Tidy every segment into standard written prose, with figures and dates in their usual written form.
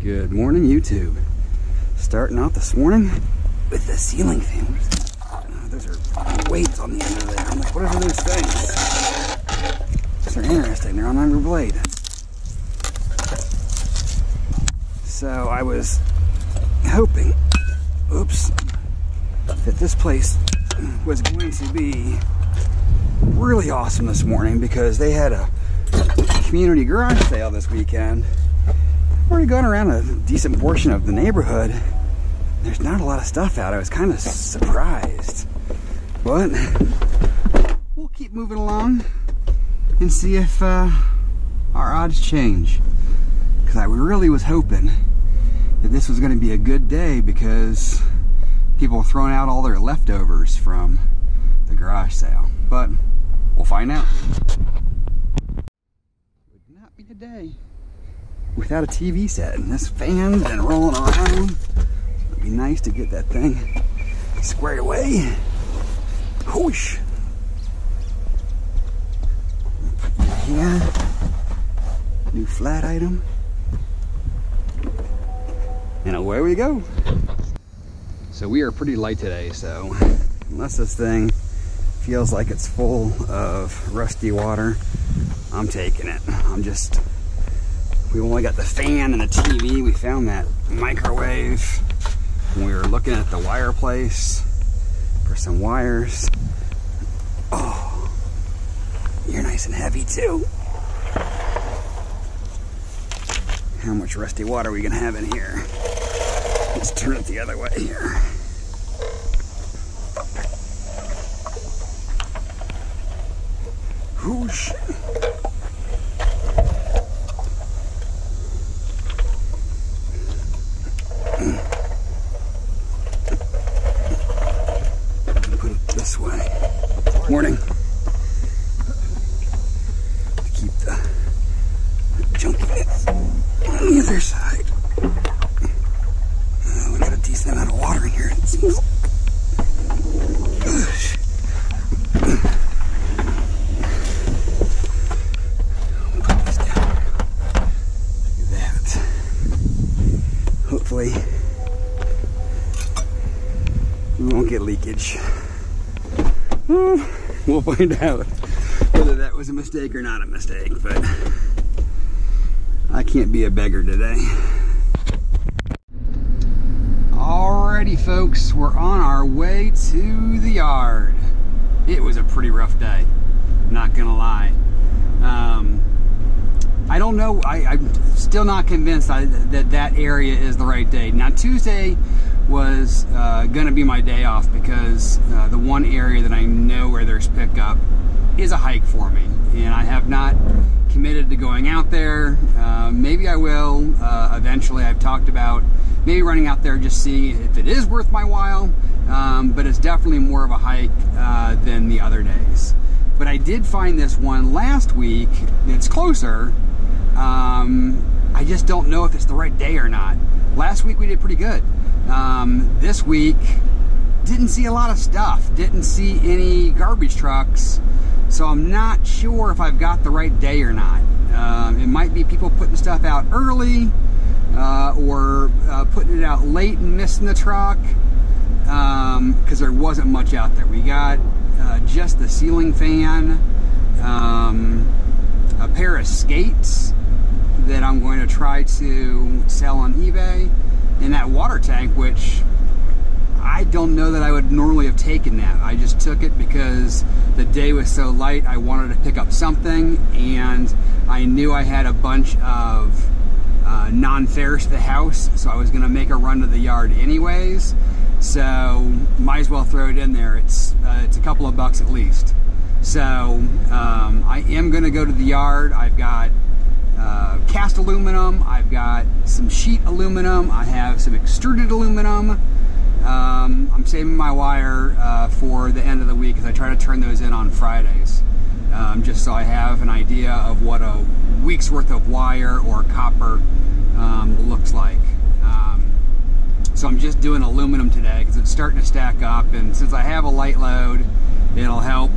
Good morning, YouTube. Starting out this morning with the ceiling fan. Those are weights on the end of there. I'm like, what are those things? Those are interesting. They're on every blade. So I was hoping, that this place was going to be really awesome this morning because they had a community garage sale this weekend. I've already gone around a decent portion of the neighborhood. There's not a lot of stuff out. I was kind of surprised. But we'll keep moving along and see if our odds change. Because I really was hoping that this was going to be a good day because people were throwing out all their leftovers from the garage sale. But we'll find out. Would not be today without a TV set, and this fan's been rolling around. It'd be nice to get that thing squared away. Whoosh. Put that here. New flat item. And away we go. So we are pretty light today, so unless this thing feels like it's full of rusty water, I'm taking it. We only got the fan and the TV. We found that microwave when we were looking at the wire place for some wires. Oh, you're nice and heavy too. How much rusty water are we gonna have in here? Let's turn it the other way here. Whoosh. Put it this way. Morning. To keep the junkiness on the other side. We got a decent amount of water in here, it seems. Put this down. Look at that. Hopefully we won't get leakage. We'll find out whether that was a mistake or not a mistake, but I can't be a beggar today. Alrighty folks, we're on our way to the yard. It was a pretty rough day, not gonna lie. I don't know, I'm still not convinced that area is the right day. Now Tuesday was gonna be my day off because the one area that I know where there's pickup is a hike for me, and I have not committed to going out there. Maybe I will eventually. I've talked about maybe running out there, just seeing if it is worth my while, but it's definitely more of a hike than the other days. But I did find this one last week that's closer. I just don't know if it's the right day or not. Last week we did pretty good. This week, didn't see a lot of stuff. Didn't see any garbage trucks. So I'm not sure if I've got the right day or not. It might be people putting stuff out early, or putting it out late and missing the truck, because there wasn't much out there. We got just the ceiling fan, a pair of skates that I'm going to try to sell on eBay, and that water tank, which I don't know that I would normally have taken that. I just took it because the day was so light. I wanted to pick up something, and I knew I had a bunch of non-fares to the house, so I was going to make a run to the yard anyways. So might as well throw it in there. It's a couple of bucks at least. So I am going to go to the yard. I've got cast aluminum. I've got some sheet aluminum. I have some extruded aluminum. I'm saving my wire for the end of the week because I try to turn those in on Fridays, just so I have an idea of what a week's worth of wire or copper looks like. So I'm just doing aluminum today because it's starting to stack up, and since I have a light load, it'll help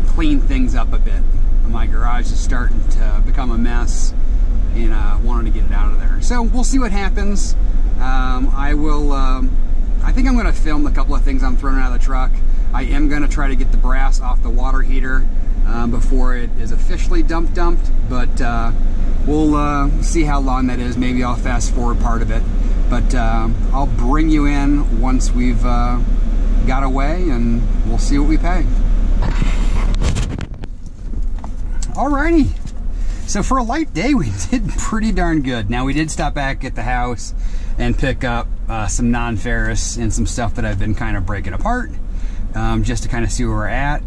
clean things up a bit. My garage is starting to become a mess, and wanted to get it out of there. So we'll see what happens. I think I'm going to film a couple of things I'm throwing out of the truck. I am going to try to get the brass off the water heater before it is officially dumped, but we'll see how long that is. Maybe I'll fast forward part of it, but I'll bring you in once we've got away, and we'll see what we pay. Alrighty, so for a light day, we did pretty darn good. Now, we did stop back at the house and pick up some non-ferrous and some stuff that I've been kind of breaking apart, just to kind of see where we're at.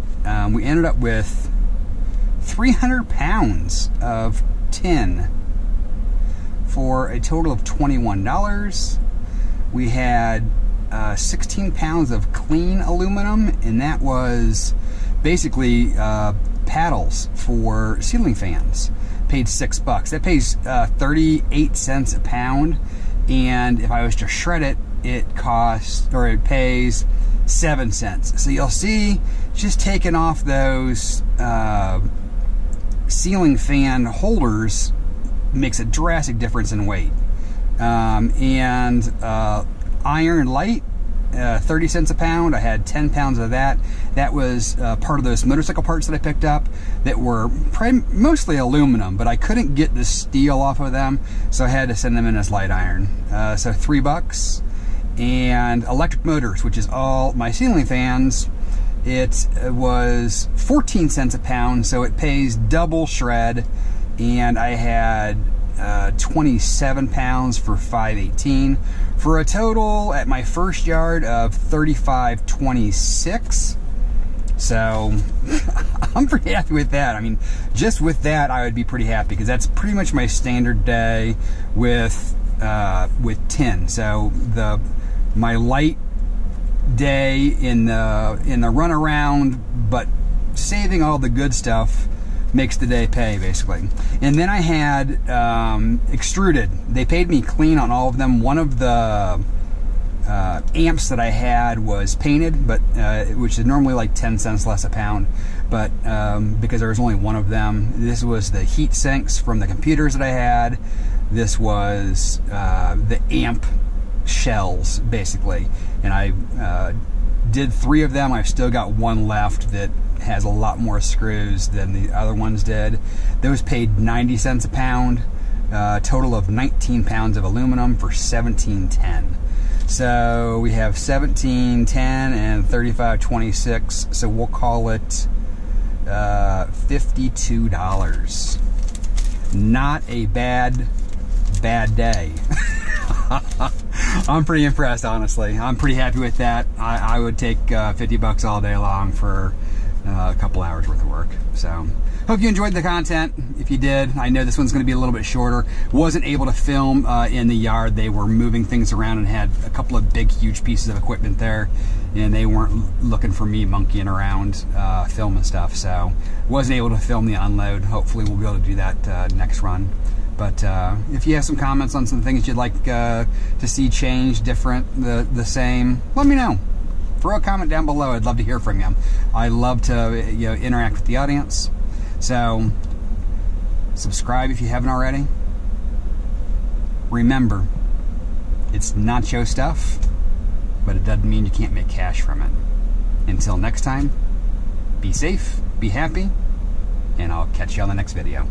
We ended up with 300 pounds of tin for a total of $21. We had 16 pounds of clean aluminum, and that was basically paddles for ceiling fans. Paid $6. That pays 38 cents a pound, and if I was to shred it, it pays 7 cents. So you'll see, just taking off those ceiling fan holders makes a drastic difference in weight. Iron light, 30 cents a pound. I had 10 pounds of that. That was part of those motorcycle parts that I picked up that were mostly aluminum, but I couldn't get the steel off of them, so I had to send them in as light iron. So $3. And electric motors, which is all my ceiling fans, it was 14 cents a pound, so it pays double shred, and I had 27 pounds for $5.18 for a total at my first yard of $35.26. So I'm pretty happy with that. I mean, just with that, I would be pretty happy, because that's pretty much my standard day with tin. So my light day in the run around, but saving all the good stuff makes the day pay, basically. And then I had extruded. They paid me clean on all of them. One of the amps that I had was painted, but which is normally like 10 cents less a pound, but because there was only one of them. This was the heat sinks from the computers that I had. This was the amp shells, basically, and I did 3 of them. I've still got one left that has a lot more screws than the other ones did. Those paid 90 cents a pound, total of 19 pounds of aluminum for $17.10. So we have $17.10 and $35.26, so we'll call it $52. Not a bad day. I'm pretty impressed, honestly. I'm pretty happy with that. I would take $50 all day long for a couple hours worth of work. So hope you enjoyed the content. If you did, I know this one's going to be a little bit shorter. Wasn't able to film in the yard. They were moving things around and had a couple of big, huge pieces of equipment there, and they weren't looking for me monkeying around filming stuff. So wasn't able to film the unload. Hopefully we'll be able to do that next run. But if you have some comments on some things you'd like to see change, different, the same, let me know. Throw a comment down below. I'd love to hear from you. I love to interact with the audience. So subscribe if you haven't already. Remember, it's Nacho stuff, but it doesn't mean you can't make cash from it. Until next time, be safe, be happy, and I'll catch you on the next video.